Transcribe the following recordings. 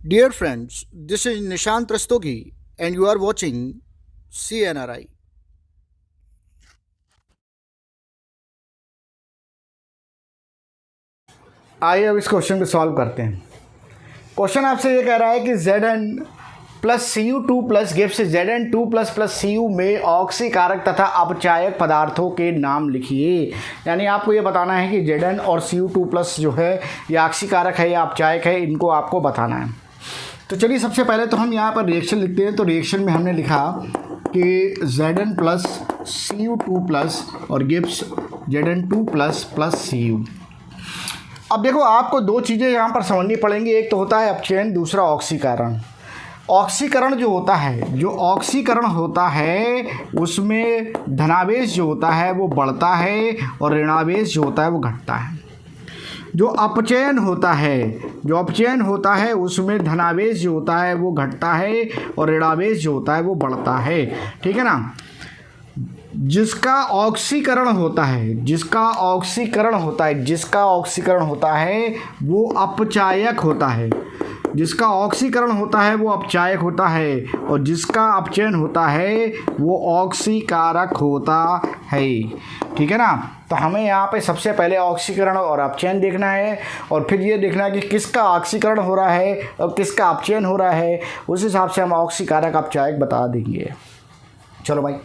Dear friends, this is Nishant Rastogi and you are watching CNRI. आइए अब इस question को सॉल्व करते हैं। क्वेश्चन आपसे ये कह रहा है कि Zn plus Cu2 plus gives Zn2 plus plus Cu में ऑक्सीकारक तथा अपचायक पदार्थों के नाम लिखिए। यानी आपको ये बताना है कि Zn और Cu2 प्लस जो है ये ऑक्सीकारक है या अपचायक है, इनको आपको बताना है। तो चलिए सबसे पहले तो हम यहाँ पर रिएक्शन लिखते हैं। तो रिएक्शन में हमने लिखा कि Zn प्लस Cu2 प्लस और gives Zn2 plus plus Cu। अब देखो आपको दो चीज़ें यहाँ पर समझनी पड़ेंगी, एक तो होता है अपचयन, दूसरा ऑक्सीकरण। ऑक्सीकरण जो ऑक्सीकरण होता है उसमें धनावेश जो होता है वो बढ़ता है और ऋणावेश जो होता है वो घटता है। जो अपचयन होता है उसमें धनावेश जो होता है वो घटता है और ऋणावेश जो होता है वो बढ़ता है। ठीक है ना। जिसका ऑक्सीकरण होता है वो अपचायक होता है। जिसका ऑक्सीकरण होता है वो अपचायक होता है और जिसका अपचयन होता है वो ऑक्सीकारक होता है। ठीक है ना। तो हमें यहाँ पे सबसे पहले ऑक्सीकरण और अपचयन देखना है और फिर ये देखना है कि किसका ऑक्सीकरण हो रहा है और किसका अपचयन हो रहा है, उस हिसाब से हम ऑक्सीकारक अपचायक बता देंगे। चलो भाई,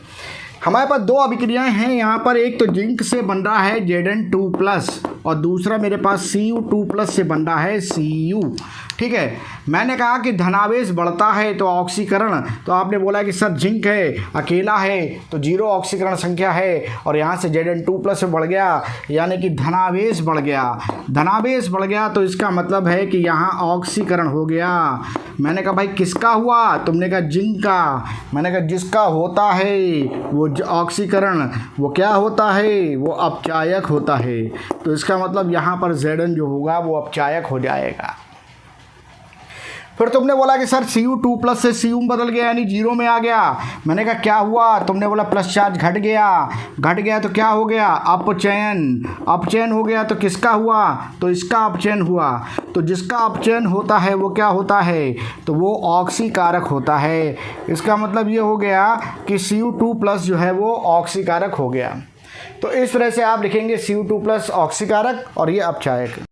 हमारे पास दो अभिक्रियाएं हैं यहाँ पर। एक तो जिंक से बन रहा है Zn2 प्लस और दूसरा मेरे पास Cu2 प्लस से बन रहा है Cu। ठीक है। मैंने कहा कि धनावेश बढ़ता है तो ऑक्सीकरण, तो आपने बोला कि सर जिंक है, अकेला है तो जीरो ऑक्सीकरण संख्या है और यहाँ से Zn2 प्लस बढ़ गया, यानी कि धनावेश बढ़ गया। तो इसका मतलब है कि यहाँ ऑक्सीकरण हो गया। मैंने कहा भाई किसका हुआ, तुमने कहा जिंक का। मैंने कहा जिसका होता है वो ऑक्सीकरण वो क्या होता है, वो अपचायक होता है। तो इसका मतलब यहाँ पर Zn जो होगा वो अपचायक हो जाएगा। फिर तुमने बोला कि सर Cu2 प्लस से Cu बदल गया यानी जीरो में आ गया। मैंने कहा क्या हुआ, तुमने बोला प्लस चार्ज घट गया तो क्या हो गया, अपचयन हो गया। तो किसका हुआ, तो इसका अपचयन हुआ। तो जिसका अपचयन होता है वो क्या होता है, तो वो ऑक्सीकारक होता है। इसका मतलब ये हो गया कि Cu2 प्लस जो है वो ऑक्सीकारक हो गया। तो इस तरह से आप लिखेंगे Cu2 प्लस ऑक्सीकारक और ये अपचायक।